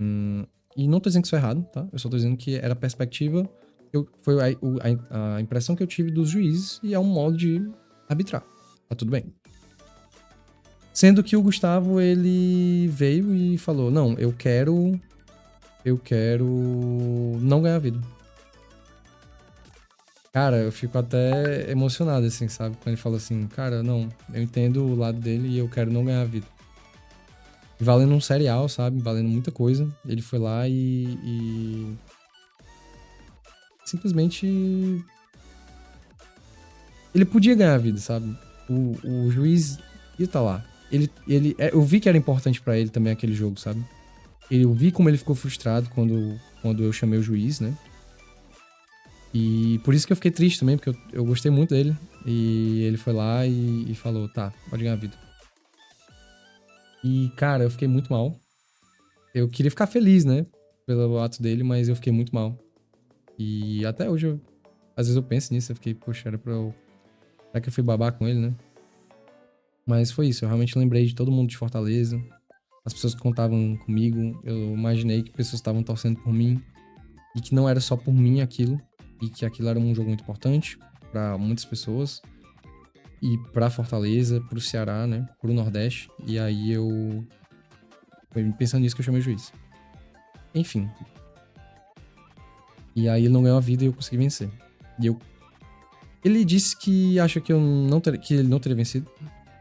E não tô dizendo que isso é errado, tá? Eu só tô dizendo que era a perspectiva, foi a impressão que eu tive dos juízes e é um modo de arbitrar. Tá tudo bem. Sendo que o Gustavo, ele veio e falou, não, eu quero não ganhar vida. Cara, eu fico até emocionado, assim, sabe? Quando ele fala assim, cara, não, eu entendo o lado dele e eu quero não ganhar vida. E valendo um serial, sabe? Valendo muita coisa. Ele foi lá e simplesmente... Ele podia ganhar a vida, sabe? O juiz ia estar lá. Eu vi que era importante pra ele também aquele jogo, sabe? Eu vi como ele ficou frustrado quando eu chamei o juiz, né? E por isso que eu fiquei triste também, porque eu gostei muito dele. E ele foi lá e falou, tá, pode ganhar a vida. E, cara, eu fiquei muito mal. Eu queria ficar feliz, né? Pelo ato dele, mas eu fiquei muito mal. E até hoje, às vezes eu penso nisso, eu fiquei, poxa, era pra eu... Será que eu fui babar com ele, né? Mas foi isso, eu realmente lembrei de todo mundo de Fortaleza. As pessoas que contavam comigo, eu imaginei que pessoas estavam torcendo por mim. E que não era só por mim aquilo. E que aquilo era um jogo muito importante pra muitas pessoas. E pra Fortaleza, pro Ceará, né? Pro Nordeste. E aí eu... Foi pensando nisso que eu chamei o juiz. Enfim. E aí ele não ganhou a vida e eu consegui vencer. E eu... Ele disse que acha que que ele não teria vencido.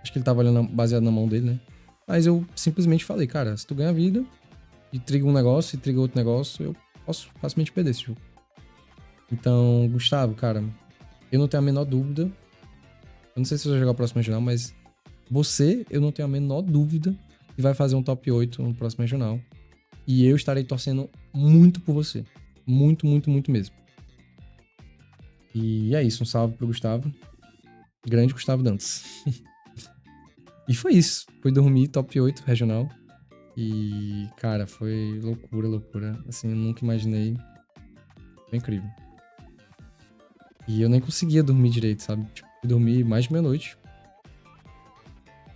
Acho que ele tava olhando baseado na mão dele, né? Mas eu simplesmente falei, cara, se tu ganha a vida e triga um negócio e triga outro negócio, eu posso facilmente perder esse jogo. Então, Gustavo, cara, eu não tenho a menor dúvida. Eu não sei se você vai jogar o próximo regional, mas você, eu não tenho a menor dúvida que vai fazer um top 8 no próximo regional. E eu estarei torcendo muito por você. Muito, muito, muito mesmo. E é isso, um salve pro Gustavo. Grande Gustavo Dantas. E foi isso. Fui dormir top 8 regional. E, cara, foi loucura, loucura. Assim, eu nunca imaginei. Foi incrível. E eu nem conseguia dormir direito, sabe? Tipo, fui dormir mais de meia-noite.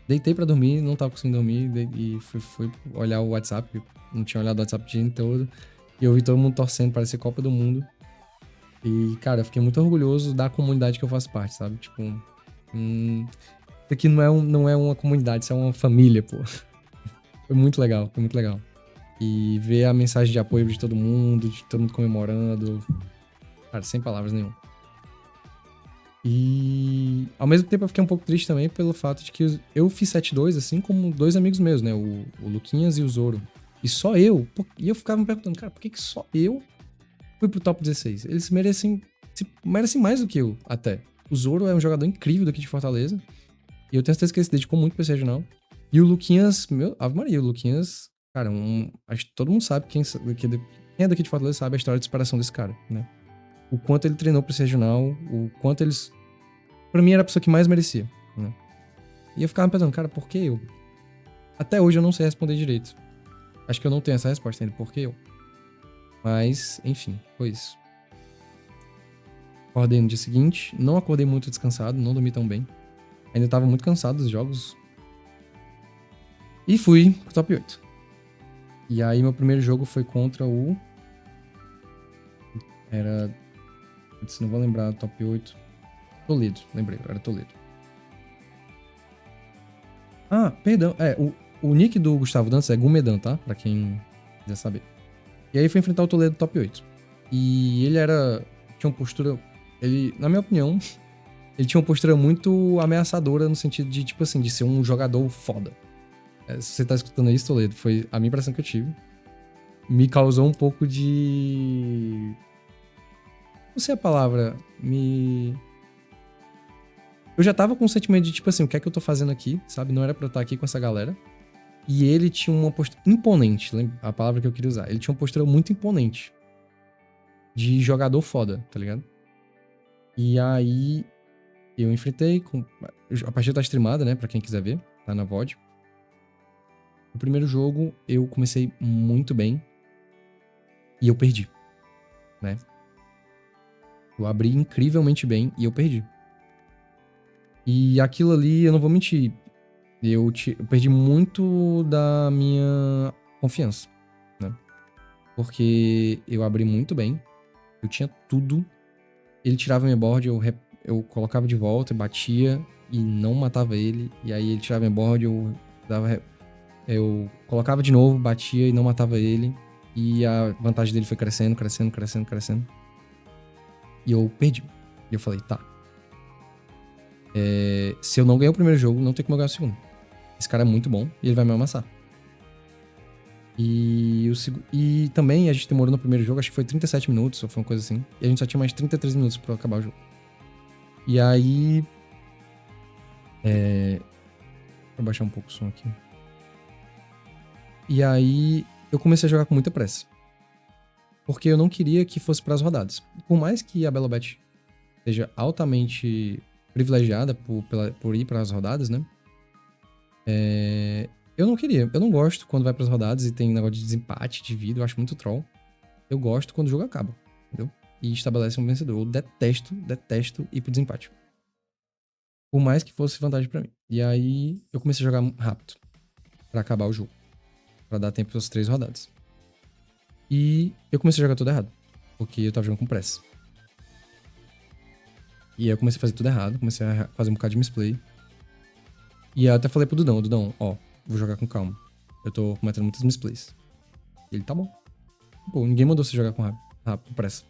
Deitei pra dormir, não tava conseguindo dormir. E fui olhar o WhatsApp. Não tinha olhado o WhatsApp o dia todo. E eu vi todo mundo torcendo para ser Copa do Mundo. E, cara, eu fiquei muito orgulhoso da comunidade que eu faço parte, sabe? Tipo, isso aqui não é uma comunidade, isso é uma família, pô. Foi muito legal, foi muito legal. E ver a mensagem de apoio de todo mundo comemorando. Cara, sem palavras nenhuma. E ao mesmo tempo eu fiquei um pouco triste também pelo fato de que eu fiz 7-2, assim como dois amigos meus, né? O Luquinhas e o Zoro. E só eu. E eu ficava me perguntando, cara, por que só eu fui pro top 16? Eles merecem mais do que eu, até. O Zoro é um jogador incrível daqui de Fortaleza. E eu tenho certeza que ele se dedicou muito pra esse regional. E o Luquinhas, meu, Ave Maria, o Luquinhas, cara, acho que todo mundo sabe, quem é daqui de Fortaleza sabe a história de superação desse cara, né? O quanto ele treinou pra esse regional, o quanto eles... Pra mim era a pessoa que mais merecia, né? E eu ficava me pensando, cara, por que eu? Até hoje eu não sei responder direito. Acho que eu não tenho essa resposta ainda, por que eu? Mas, enfim, foi isso. Acordei no dia seguinte, não acordei muito descansado, não dormi tão bem. Ainda tava muito cansado dos jogos. E fui pro top 8. E aí meu primeiro jogo foi contra o... Era... Não vou lembrar, top 8. Toledo, lembrei, era Toledo. Ah, perdão, o nick do Gustavo Dantas é Gumedan, tá? Pra quem quiser saber. E aí foi enfrentar o Toledo top 8. E ele tinha uma postura... Ele, na minha opinião, ele tinha uma postura muito ameaçadora no sentido de, tipo assim, de ser um jogador foda. Se você tá escutando isso, Toledo, foi a minha impressão que eu tive. Me causou um pouco de... Não sei a palavra. Eu já tava com um sentimento de, tipo assim, o que é que eu tô fazendo aqui, sabe? Não era pra eu estar aqui com essa galera. E ele tinha uma postura imponente, lembra? A palavra que eu queria usar. Ele tinha uma postura muito imponente. De jogador foda, tá ligado? E aí, eu enfrentei a partida tá streamada, né? Pra quem quiser ver, tá na VOD. No primeiro jogo, eu comecei muito bem. E eu perdi, né? Eu abri incrivelmente bem e eu perdi. E aquilo ali, eu não vou mentir, eu perdi muito da minha confiança, né? Porque eu abri muito bem, eu tinha tudo, ele tirava minha board, eu colocava de volta, batia e não matava ele, e aí ele tirava minha board, eu colocava de novo, batia e não matava ele, e a vantagem dele foi crescendo, crescendo, crescendo, crescendo. E eu perdi. E eu falei, tá. Se eu não ganhar o primeiro jogo, não tem como eu ganhar o segundo. Esse cara é muito bom e ele vai me amassar. E também a gente demorou no primeiro jogo, acho que foi 37 minutos, ou foi uma coisa assim. E a gente só tinha mais 33 minutos pra acabar o jogo. E aí... Vou baixar um pouco o som aqui. E aí eu comecei a jogar com muita pressa. Porque eu não queria que fosse pras rodadas. Por mais que a Belobet seja altamente privilegiada por ir pras rodadas, né? Eu não queria. Eu não gosto quando vai pras rodadas e tem negócio de desempate, de vida. Eu acho muito troll. Eu gosto quando o jogo acaba, entendeu? E estabelece um vencedor. Eu detesto ir pro desempate. Por mais que fosse vantagem pra mim. E aí eu comecei a jogar rápido pra acabar o jogo. Pra dar tempo pras 3 rodadas. E eu comecei a jogar tudo errado. Porque eu tava jogando com pressa. E aí eu comecei a fazer tudo errado. Comecei a fazer um bocado de misplay. E aí eu até falei pro Dudão, ó, vou jogar com calma. Eu tô cometendo muitas misplays. E ele, tá bom. Pô, ninguém mandou você jogar com rápido, com pressa.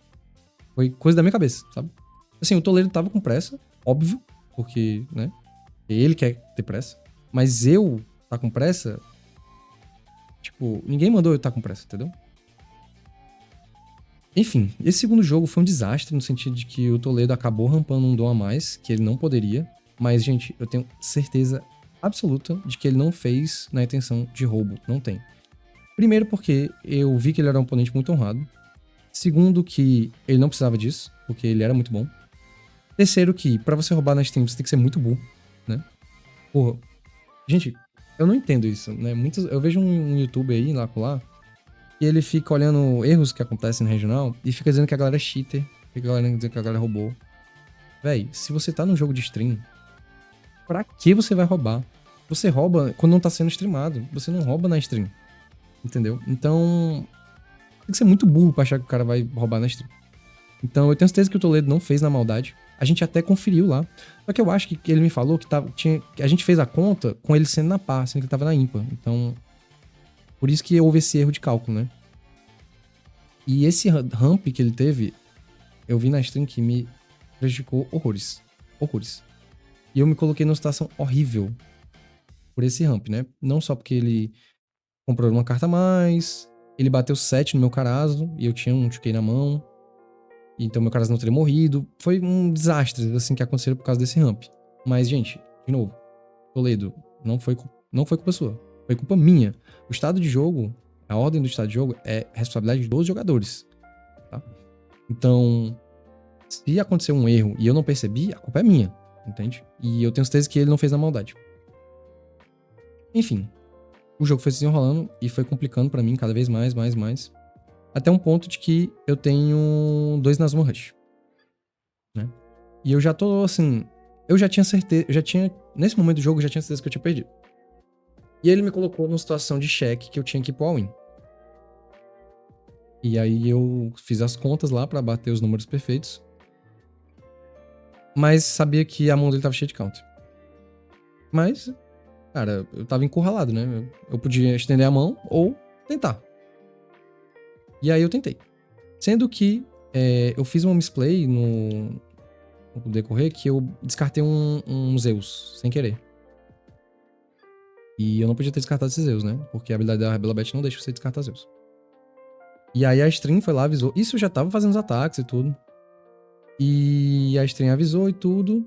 Foi coisa da minha cabeça, sabe? Assim, o Toledo tava com pressa, óbvio, porque, né? Ele quer ter pressa. Mas eu tá com pressa, tipo, ninguém mandou eu estar com pressa, entendeu? Enfim, esse segundo jogo foi um desastre no sentido de que o Toledo acabou rampando um dom a mais, que ele não poderia. Mas, gente, eu tenho certeza absoluta de que ele não fez na intenção de roubo. Não tem. Primeiro porque eu vi que ele era um oponente muito honrado. Segundo que ele não precisava disso, porque ele era muito bom. Terceiro que, pra você roubar na Steam, você tem que ser muito burro, né? Porra. Gente, eu não entendo isso, né? Eu vejo um youtuber aí, lá, e ele fica olhando erros que acontecem no regional e fica dizendo que a galera é cheater, fica dizendo que a galera roubou. Véi, se você tá num jogo de stream, pra que você vai roubar? Você rouba quando não tá sendo streamado. Você não rouba na stream. Entendeu? Então, tem que ser muito burro pra achar que o cara vai roubar na stream. Então, eu tenho certeza que o Toledo não fez na maldade. A gente até conferiu lá. Só que eu acho que ele me falou que a gente fez a conta com ele sendo na par, sendo que ele tava na ímpar. Então, por isso que houve esse erro de cálculo, né? E esse ramp que ele teve, eu vi na stream que me prejudicou horrores. Horrores. E eu me coloquei numa situação horrível por esse ramp, né? Não só porque ele comprou uma carta a mais, ele bateu 7 no meu Carazo e eu tinha um Chukei na mão. Então meu Carazo não teria morrido. Foi um desastre, assim, que aconteceu por causa desse ramp. Mas, gente, de novo, Toledo, não foi culpa sua. Foi culpa minha. O estado de jogo, a ordem do estado de jogo é responsabilidade dos jogadores, tá? Então, se acontecer um erro e eu não percebi, a culpa é minha, entende? E eu tenho certeza que ele não fez na maldade. Enfim, o jogo foi se desenrolando e foi complicando pra mim cada vez mais. Até um ponto de que eu tenho 2 Nazuma Rush, né? E eu já tô, assim... Eu já tinha certeza... Nesse momento do jogo, eu já tinha certeza que eu tinha perdido. E ele me colocou numa situação de cheque que eu tinha que ir pro all-in. E aí eu fiz as contas lá pra bater os números perfeitos. Mas sabia que a mão dele tava cheia de counter. Mas, cara, eu tava encurralado, né? Eu podia estender a mão ou tentar. E aí eu tentei. Sendo que eu fiz uma misplay no decorrer que eu descartei um Zeus, sem querer. E eu não podia ter descartado esses Zeus, né? Porque a habilidade da Rebela Bet não deixa você descartar Zeus. E aí a stream foi lá, avisou. Isso eu já tava fazendo os ataques e tudo. E a stream avisou e tudo.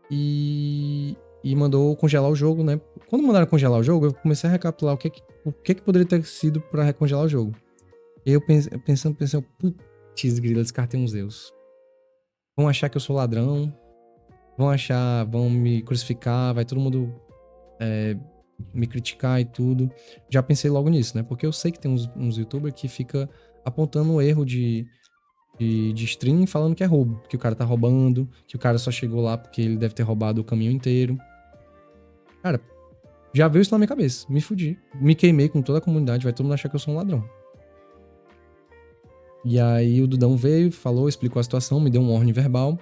E mandou congelar o jogo, né? Quando mandaram congelar o jogo, eu comecei a recapitular o que poderia ter sido pra recongelar o jogo. E eu pensei, putz, grila, descartei uns Zeus. Vão achar que eu sou ladrão. Vão me crucificar, vai todo mundo me criticar e tudo. Já pensei logo nisso, né? Porque eu sei que tem uns youtubers que fica apontando o erro de stream falando que é roubo, que o cara tá roubando, que o cara só chegou lá porque ele deve ter roubado o caminho inteiro. Cara, já veio isso na minha cabeça. Me fudi. Me queimei com toda a comunidade, vai todo mundo achar que eu sou um ladrão. E aí o Dudão veio, falou, explicou a situação, me deu um warning verbal.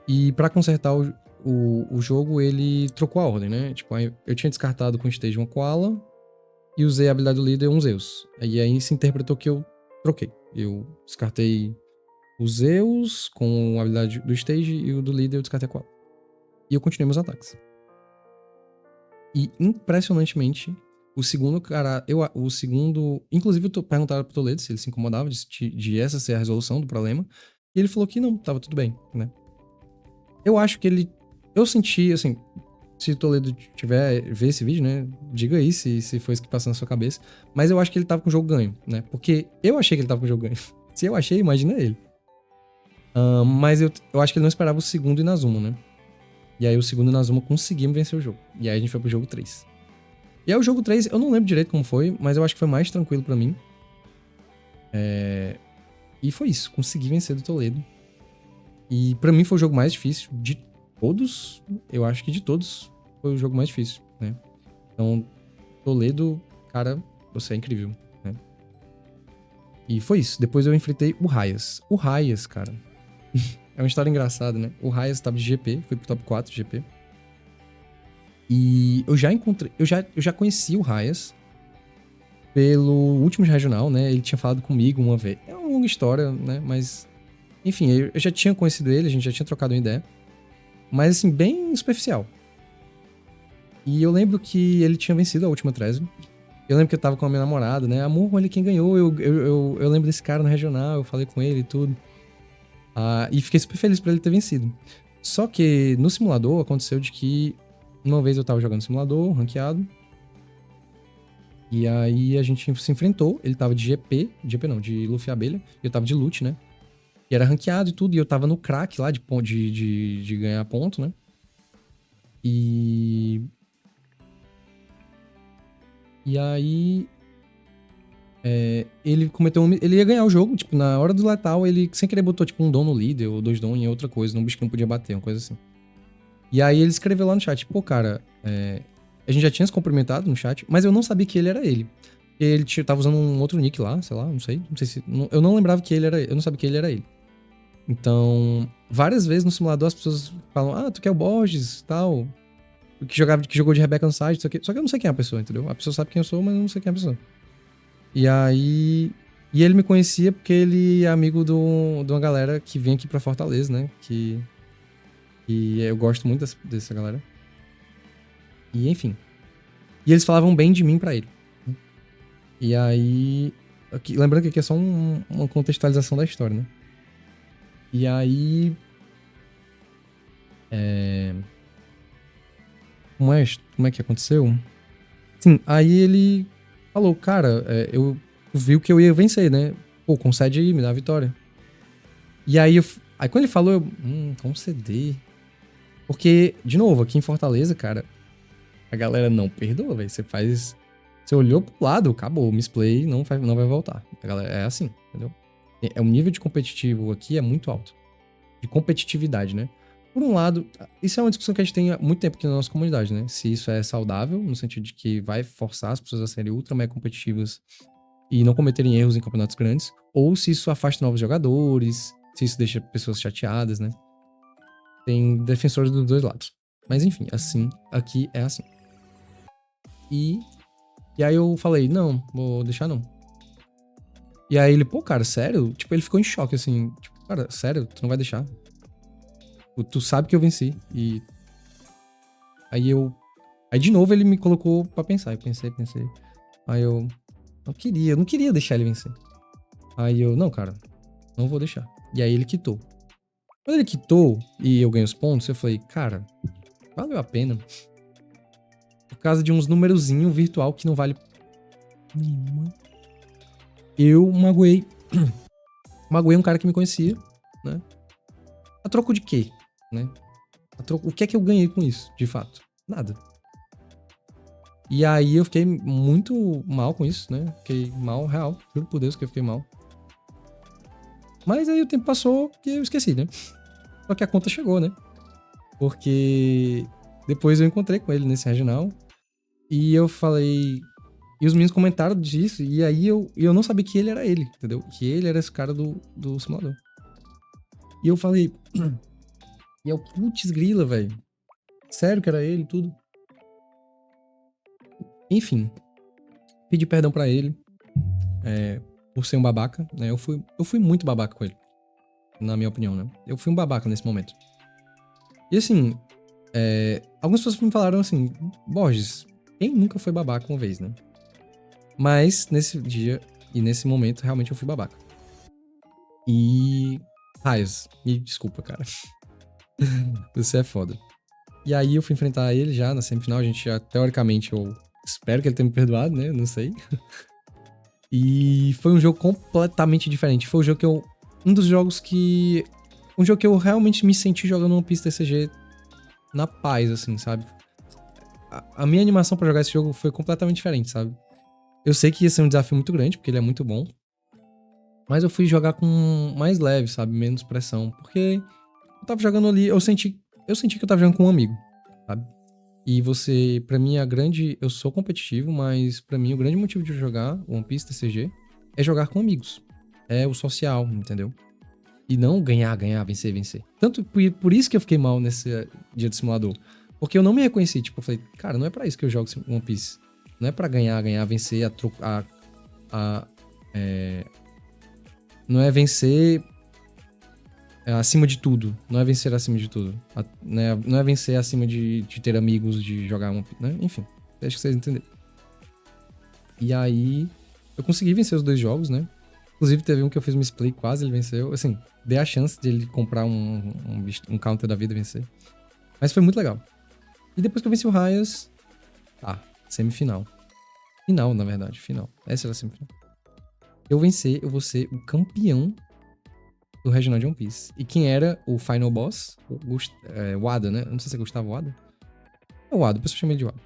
E pra consertar o jogo, ele trocou a ordem, né? Tipo, aí eu tinha descartado com o stage uma Koala e usei a habilidade do líder um Zeus. E aí se interpretou que eu troquei. Eu descartei o Zeus com a habilidade do stage e o do líder eu descartei a Koala. E eu continuei meus ataques. E impressionantemente, o segundo cara, o segundo, inclusive eu perguntaram pro Toledo se ele se incomodava de essa ser a resolução do problema, e ele falou que não, tava tudo bem, né? Eu acho que ele, eu senti, assim, se o Toledo ver esse vídeo, né, diga aí se foi isso que passou na sua cabeça, mas eu acho que ele tava com o jogo ganho, né? Porque eu achei que ele tava com o jogo ganho. Se eu achei, imagina ele. Mas eu acho que ele não esperava o segundo Inazuma, né? E aí o segundo Inazuma conseguimos vencer o jogo. E aí a gente foi pro jogo 3. E aí o jogo 3, eu não lembro direito como foi, mas eu acho que foi mais tranquilo pra mim. E foi isso, consegui vencer do Toledo. E pra mim foi o jogo mais difícil de todos. Eu acho que de todos foi o jogo mais difícil, né? Então, Toledo, cara, você é incrível, né? E foi isso. Depois eu enfrentei o Raias. O Raias, cara, é uma história engraçada, né? O Raias tava de GP, foi pro top 4 de GP. E eu já conheci o Raias pelo último regional, né? Ele tinha falado comigo uma vez. É uma longa história, né? Mas, enfim, eu já tinha conhecido ele, a gente já tinha trocado uma ideia. Mas, assim, bem superficial. E eu lembro que ele tinha vencido a última Trezor. Eu lembro que eu tava com a minha namorada, né? Amor, olha quem ganhou. Eu lembro desse cara no regional, eu falei com ele e tudo. E fiquei super feliz por ele ter vencido. Só que no simulador aconteceu de que uma vez eu tava jogando simulador, ranqueado. E aí a gente se enfrentou. Ele tava de GP não, de Luffy Abelha. E eu tava de Lute, né? E era ranqueado e tudo. E eu tava no crack lá de ganhar ponto, né? E aí ele cometeu ele ia ganhar o jogo, tipo, na hora do letal, ele sem querer botou, tipo, um dom no líder ou 2 dom em outra coisa, num bicho que não podia bater, uma coisa assim. E aí ele escreveu lá no chat, pô, cara, a gente já tinha se cumprimentado no chat, mas eu não sabia que ele era ele. Ele tava usando um outro nick lá, sei lá, não sei se... eu não lembrava que ele era eu não sabia que ele era ele. Então, várias vezes no simulador as pessoas falam, tu quer o Borges, tal, que jogou de Rebecca no site, só que eu não sei quem é a pessoa, entendeu? A pessoa sabe quem eu sou, mas eu não sei quem é a pessoa. E aí... E ele me conhecia porque ele é amigo de uma galera que vem aqui pra Fortaleza, né? Que eu gosto muito dessa galera. E enfim. E eles falavam bem de mim pra ele. E aí... lembrando que aqui é só uma contextualização da história, né? E aí... Como é que aconteceu? Sim, aí ele falou, cara, eu vi que eu ia vencer, né? Pô, concede aí, me dá a vitória. E aí, aí quando ele falou, conceder. Porque, de novo, aqui em Fortaleza, cara, a galera não perdoa, velho. Você olhou pro lado, acabou, o misplay não vai voltar. A galera é assim, entendeu? O nível de competitivo aqui é muito alto. De competitividade, né? Por um lado, isso é uma discussão que a gente tem há muito tempo aqui na nossa comunidade, né? Se isso é saudável, no sentido de que vai forçar as pessoas a serem ultra mega competitivas e não cometerem erros em campeonatos grandes, ou se isso afasta novos jogadores, se isso deixa pessoas chateadas, né? Tem defensores dos dois lados. Mas enfim, assim, aqui é assim. E aí eu falei, não, vou deixar não. E aí ele, pô, cara, sério? Tipo, ele ficou em choque, assim. Tipo, cara, sério? Tu não vai deixar? Tu sabe que eu venci. E aí eu... Aí de novo ele me colocou pra pensar. Eu pensei. Aí eu não queria deixar ele vencer. Aí eu, não, cara, não vou deixar. E aí ele quitou. Quando ele quitou e eu ganhei os pontos, eu falei, cara, valeu a pena. Por causa de uns numerozinho virtual que não vale nenhuma. Eu magoei um cara que me conhecia, né? A troco de quê, né? O que é que eu ganhei com isso, de fato? Nada. E aí eu fiquei muito mal com isso, né? Fiquei mal, real. Juro por Deus que eu fiquei mal. Mas aí o tempo passou e eu esqueci, né? Só que a conta chegou, né? Porque depois eu encontrei com ele nesse regional. E eu falei... E os meninos comentaram disso. E aí eu não sabia que ele era ele, entendeu? Que ele era esse cara do simulador. E eu falei... E eu, putz grila, velho. Sério que era ele e tudo. Enfim. Pedi perdão pra ele. Por ser um babaca, né? Eu fui muito babaca com ele. Na minha opinião, né? Eu fui um babaca nesse momento. E assim... algumas pessoas me falaram assim... Borges, quem nunca foi babaca uma vez, né? Mas nesse dia e nesse momento, realmente eu fui babaca. E... Raios, me desculpa, cara. Você é foda. E aí eu fui enfrentar ele já na semifinal. A gente já, teoricamente, eu espero que ele tenha me perdoado, né? Não sei. E foi um jogo completamente diferente. Foi um jogo que eu... Um dos jogos que... Um jogo que eu realmente me senti jogando One Piece TCG na paz, assim, sabe? A minha animação pra jogar esse jogo foi completamente diferente, sabe? Eu sei que ia ser um desafio muito grande, porque ele é muito bom. Mas eu fui jogar com mais leve, sabe? Menos pressão. Porque eu tava jogando ali, eu senti que eu tava jogando com um amigo, sabe? E você, pra mim, eu sou competitivo, mas pra mim o grande motivo de jogar One Piece TCG é jogar com amigos. É o social, entendeu? E não ganhar, vencer. Tanto por isso que eu fiquei mal nesse dia do simulador. Porque eu não me reconheci, tipo, eu falei, cara, não é pra isso que eu jogo One Piece. Não é pra ganhar, vencer, não é vencer acima de tudo. Não é vencer acima de tudo. Não é vencer acima de ter amigos, de jogar uma... Né? Enfim, acho que vocês entenderam. E aí, eu consegui vencer os dois jogos, né? Inclusive, teve um que eu fiz uma split, quase ele venceu. Assim, dei a chance de ele comprar um counter da vida e vencer. Mas foi muito legal. E depois que eu venci o Raias... Tá, semifinal. Final, na verdade, final. Essa era a semifinal. Eu vencer, eu vou ser o campeão do Regional de One Piece. E quem era o Final Boss? O Wada, né? Eu não sei se é Gustavo Wada. É o Wada, o pessoal chama ele de Wada.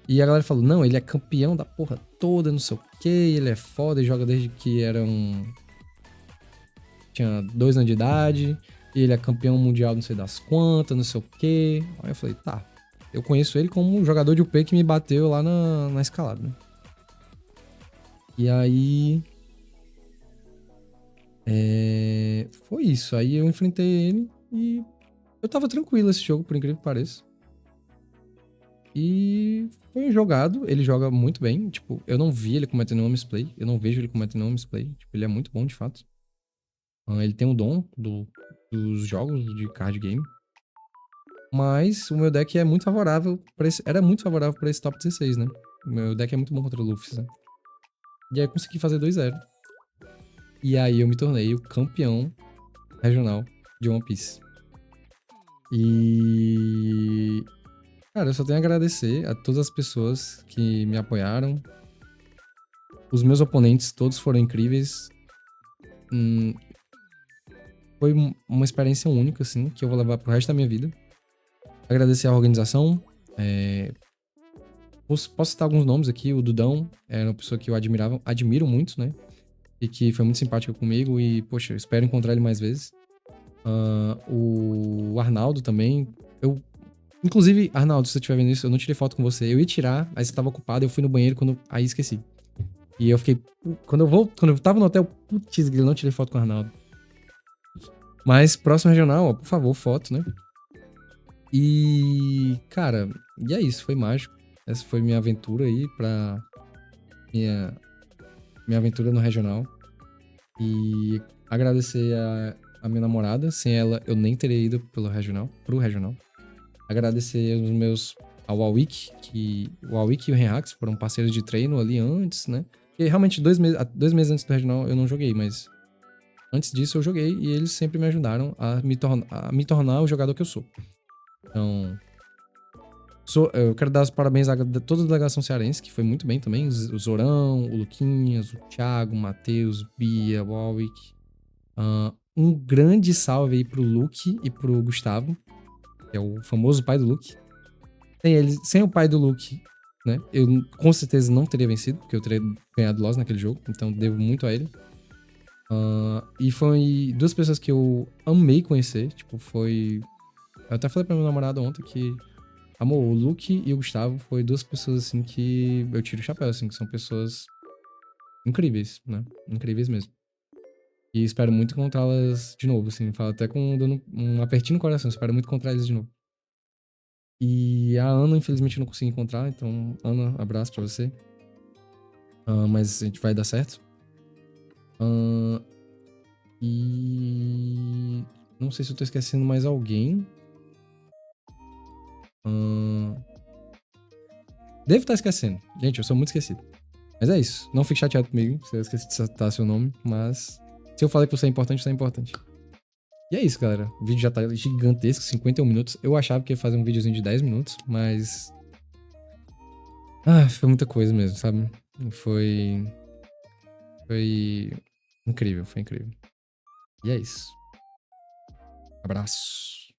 E a galera falou, não, ele é campeão da porra toda, não sei o que, ele é foda e joga desde que tinha 2 anos de idade, e ele é campeão mundial não sei das quantas, não sei o que. Aí eu falei, tá, eu conheço ele como um jogador de UP que me bateu lá na escalada, né? E aí... Foi isso, aí eu enfrentei ele e eu tava tranquilo esse jogo, por incrível que pareça. E foi um jogado, ele joga muito bem. Tipo, eu não vi ele cometendo nenhum misplay. Eu não vejo ele cometendo nenhum misplay. Tipo, ele é muito bom, de fato. Ele tem o dom dos jogos de card game. Mas o meu deck é muito favorável para esse... Era muito favorável pra esse top 16, né? O meu deck é muito bom contra o Luffy, né? E aí eu consegui fazer 2-0. E aí eu me tornei o campeão regional de One Piece. E... Cara, eu só tenho a agradecer a todas as pessoas que me apoiaram. Os meus oponentes todos foram incríveis. Foi uma experiência única, assim, que eu vou levar pro resto da minha vida. Agradecer à organização. Posso citar alguns nomes aqui. O Dudão era uma pessoa que eu admiro muito, né? E que foi muito simpática comigo. E, poxa, eu espero encontrar ele mais vezes. O Arnaldo também. Inclusive, Arnaldo, se você estiver vendo isso, eu não tirei foto com você. Eu ia tirar, aí você tava ocupado, eu fui no banheiro aí esqueci. E eu fiquei. Quando eu tava no hotel, putz, eu não tirei foto com o Arnaldo. Mas próximo regional, ó, por favor, foto, né? E, cara, e é isso, foi mágico. Essa foi minha aventura aí pra minha minha aventura no regional. E agradecer a minha namorada. Sem ela, eu nem teria ido pro regional. Agradecer ao Awik, que o Awik e o Renhax foram parceiros de treino ali antes, né? Porque realmente 2 meses antes do regional eu não joguei, mas antes disso eu joguei e eles sempre me ajudaram a me tornar o jogador que eu sou. Então, eu quero dar os parabéns a toda a delegação cearense, que foi muito bem também. O Zorão, o Luquinhas, o Thiago, o Matheus, Bia, o Awik. Um grande salve aí pro Luke e pro Gustavo, que é o famoso pai do Luke. Sem o pai do Luke, né? Eu com certeza não teria vencido, porque eu teria ganhado Lost naquele jogo, então devo muito a ele. E foi 2 pessoas que eu amei conhecer, tipo, foi... Eu até falei pra minha namorada ontem que, amor, o Luke e o Gustavo foi 2 pessoas, assim, que eu tiro o chapéu, assim, que são pessoas incríveis, né? Incríveis mesmo. E espero muito encontrá-las de novo, assim, falo até dando um apertinho no coração, espero muito encontrar eles de novo. E a Ana, infelizmente, eu não consegui encontrar, então, Ana, abraço pra você. Mas a gente vai dar certo. E não sei se eu tô esquecendo mais alguém. Devo estar esquecendo. Gente, eu sou muito esquecido. Mas é isso. Não fique chateado comigo se eu esqueci de citar seu nome, mas se eu falei que você é importante, você é importante. E é isso, galera. O vídeo já tá gigantesco, 51 minutos. Eu achava que ia fazer um videozinho de 10 minutos, mas... foi muita coisa mesmo, sabe? Foi... Foi incrível, foi incrível. E é isso. Abraço.